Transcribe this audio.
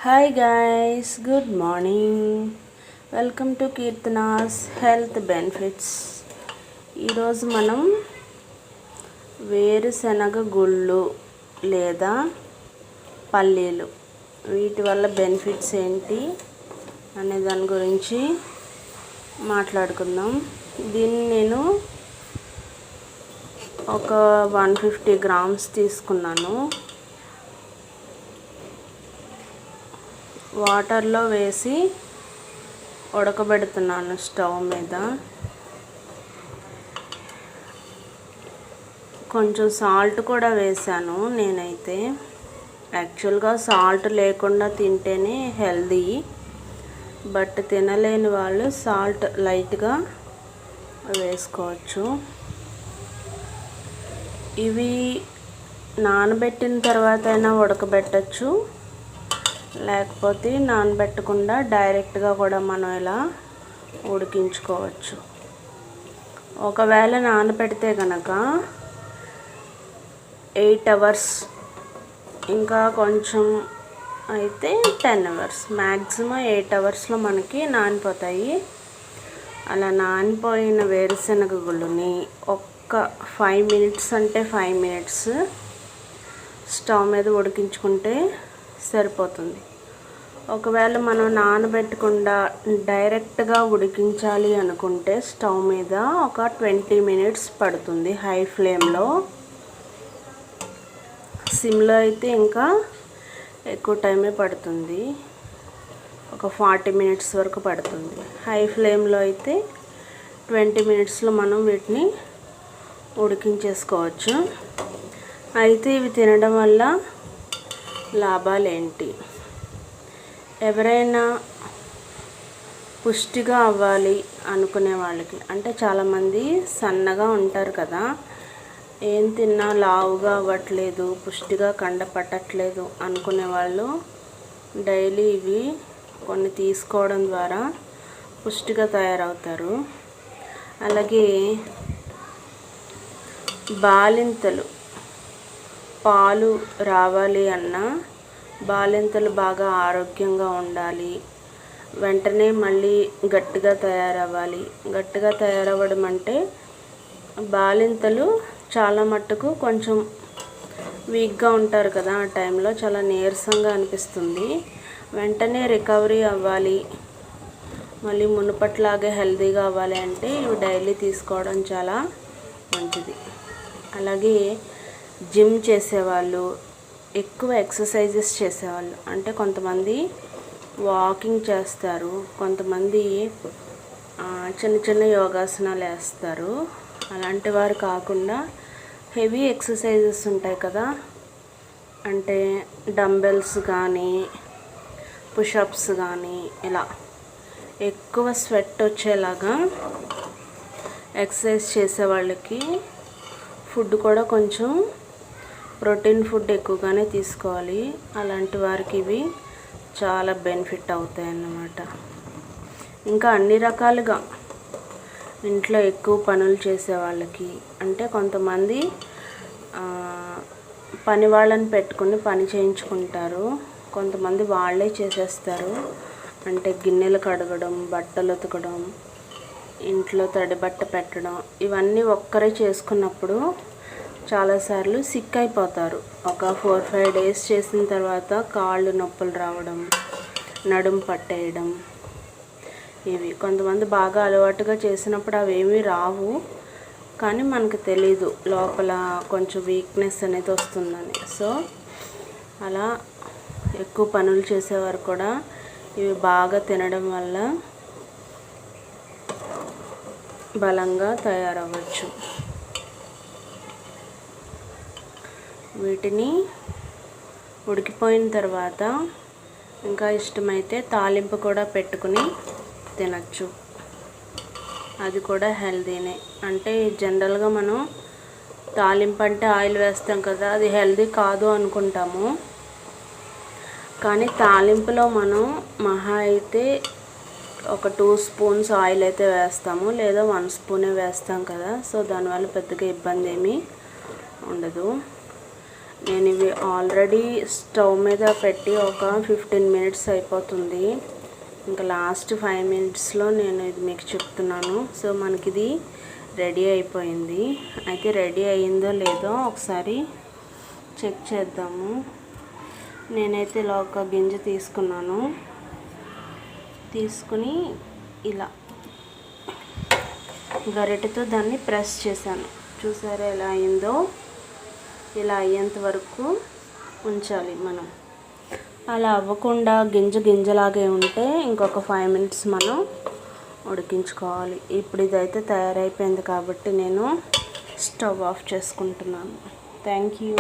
Hi guys, good morning. Welcome to Keerthana's health benefits. ఈరోజు మనం వేరుశనగ గుళ్ళు లేదా పల్లీలు వీటి వల్ల బెనిఫిట్స్ ఏంటి అనే దాని గురించి మాట్లాడుకుందాం. దీన్ని నేను ఒక 150 గ్రామ్స్ తీసుకున్నాను. వాటర్లో వేసి ఉడకబెడుతున్నాను స్టవ్ మీద. కొంచెం సాల్ట్ కూడా వేసాను నేనైతే. యాక్చువల్గా సాల్ట్ లేకుండా తింటేనే హెల్దీ, బట్ తినలేని వాళ్ళు సాల్ట్ లైట్గా వేసుకోవచ్చు. ఇవి నానబెట్టిన తర్వాత అయినా ఉడకబెట్టచ్చు, లేకపోతే నానబెట్టకుండా డైరెక్ట్గా కూడా మనం ఇలా ఉడికించుకోవచ్చు. ఒకవేళ నానబెడితే కనుక 8 అవర్స్, ఇంకా కొంచెం అయితే 10 అవర్స్, మ్యాక్సిమం 8 అవర్స్లో మనకి నానిపోతాయి. అలా నానిపోయిన వేరుశనగ గుళ్ళని ఒక్క 5 మినిట్స్ అంటే 5 మినిట్స్ స్టవ్ మీద ఉడికించుకుంటే సరిపోతుంది. ఒకవేళ మనం నానబెట్టకుండా డైరెక్ట్గా ఉడికించాలి అనుకుంటే స్టవ్ మీద ఒక 20 మినిట్స్ పడుతుంది హై ఫ్లేమ్లో. సిమ్లో అయితే ఇంకా ఎక్కువ టైమే పడుతుంది, ఒక 40 మినిట్స్ వరకు పడుతుంది. హై ఫ్లేమ్లో అయితే 20 మినిట్స్లో మనం వీటిని ఉడికించేసుకోవచ్చు. అయితే ఇవి తినడం వల్ల లాభాలు ఏంటి? ఎవరైనా పుష్టిగా అవ్వాలి అనుకునే వాళ్ళకి, అంటే చాలామంది సన్నగా ఉంటారు కదా, ఏం తిన్నా లావుగా అవ్వట్లేదు, పుష్టిగా కండ పట్టట్లేదు అనుకునే వాళ్ళు డైలీ ఇవి కొన్ని తీసుకోవడం ద్వారా పుష్టిగా తయారవుతారు. అలాగే బాలింతలు పాలు రావాలి అన్నా, బాలింతలు బాగా ఆరోగ్యంగా ఉండాలి, వెంటనే మళ్ళీ గట్టిగా తయారవ్వాలి. గట్టిగా తయారవ్వడం అంటే బాలింతలు చాలా మట్టుకు కొంచెం వీక్గా ఉంటారు కదా, ఆ టైంలో చాలా నీరసంగా అనిపిస్తుంది. వెంటనే రికవరీ అవ్వాలి, మళ్ళీ మునుపట్లాగే హెల్తీగా అవ్వాలి అంటే ఇవి డైలీ తీసుకోవడం చాలా మంచిది. అలాగే జిమ్ చేసేవాళ్ళు, ఎక్కువ ఎక్సర్సైజెస్ చేసేవాళ్ళు, అంటే కొంతమంది వాకింగ్ చేస్తారు, కొంతమంది చిన్న చిన్న యోగాసనాలు వేస్తారు. అలాంటి వారు కాకుండా హెవీ ఎక్సర్సైజెస్ ఉంటాయి కదా, అంటే డంబెల్స్ కానీ పుషప్స్ కానీ ఇలా ఎక్కువ స్వెట్ వచ్చేలాగా ఎక్సర్సైజ్ చేసే వాళ్ళకి ఫుడ్ కూడా కొంచెం ప్రోటీన్ ఫుడ్ ఎక్కువగానే తీసుకోవాలి. అలాంటి వారికి ఇవి చాలా బెనిఫిట్ అవుతాయి అన్నమాట. ఇంకా అన్ని రకాలుగా ఇంట్లో ఎక్కువ పనులు చేసే వాళ్ళకి, అంటే కొంతమంది పని వాళ్ళని పెట్టుకుని పని చేయించుకుంటారు, కొంతమంది వాళ్ళే చేసేస్తారు. అంటే గిన్నెలు కడగడం, బట్టలు ఉతకడం, ఇంట్లో తడి బట్ట పెట్టడం, ఇవన్నీ ఒక్కరే చేసుకున్నప్పుడు చాలాసార్లు సిక్ అయిపోతారు. ఒక 4-5 డేస్ చేసిన తర్వాత కాళ్ళు నొప్పులు రావడం, నడుము పట్టేయడం, ఇవి కొంతమంది బాగా అలవాటుగా చేసినప్పుడు అవేమీ రావు, కానీ మనకు తెలీదు లోపల కొంచెం వీక్నెస్ అనేది వస్తుందని. సో అలా ఎక్కువ పనులు చేసేవారు కూడా ఇవి బాగా తినడం వల్ల బలంగా తయారవ్వచ్చు. వీటిని ఉడికిపోయిన తర్వాత ఇంకా ఇష్టమైతే తాలింపు కూడా పెట్టుకుని తినచ్చు, అది కూడా హెల్తీనే. అంటే జనరల్గా మనం తాలింపు అంటే ఆయిల్ వేస్తాం కదా, అది హెల్తీ కాదు అనుకుంటాము, కానీ తాలింపులో మనం మహా అయితే ఒక 2 స్పూన్స్ ఆయిల్ అయితే వేస్తాము, లేదా 1 స్పూనే వేస్తాం కదా. సో దానివల్ల పెద్దగా ఇబ్బంది ఏమీ ఉండదు. నేను ఇవి ఆల్రెడీ స్టవ్ మీద పెట్టి ఒక 15 మినిట్స్ అయిపోతుంది. ఇంకా లాస్ట్ 5 మినిట్స్లో నేను ఇది మీకు చెప్తున్నాను. సో మనకి ఇది రెడీ అయిపోయింది. అయితే రెడీ అయ్యిందో లేదో ఒకసారి చెక్ చేద్దాము. నేనైతే ఇలా ఒక గింజ తీసుకున్నాను. తీసుకుని ఇలా గరిటెతో దాన్ని ప్రెస్ చేశాను. చూసారా ఎలా అయిందో? ఇలా అయ్యేంత వరకు ఉంచాలి మనం. అలా అవ్వకుండా గింజలాగే ఉంటే ఇంకొక 5 మినిట్స్ మనం ఉడికించుకోవాలి. ఇప్పుడు ఇదైతే తయారైపోయింది కాబట్టి నేను స్టవ్ ఆఫ్ చేసుకుంటున్నాను. Thank you.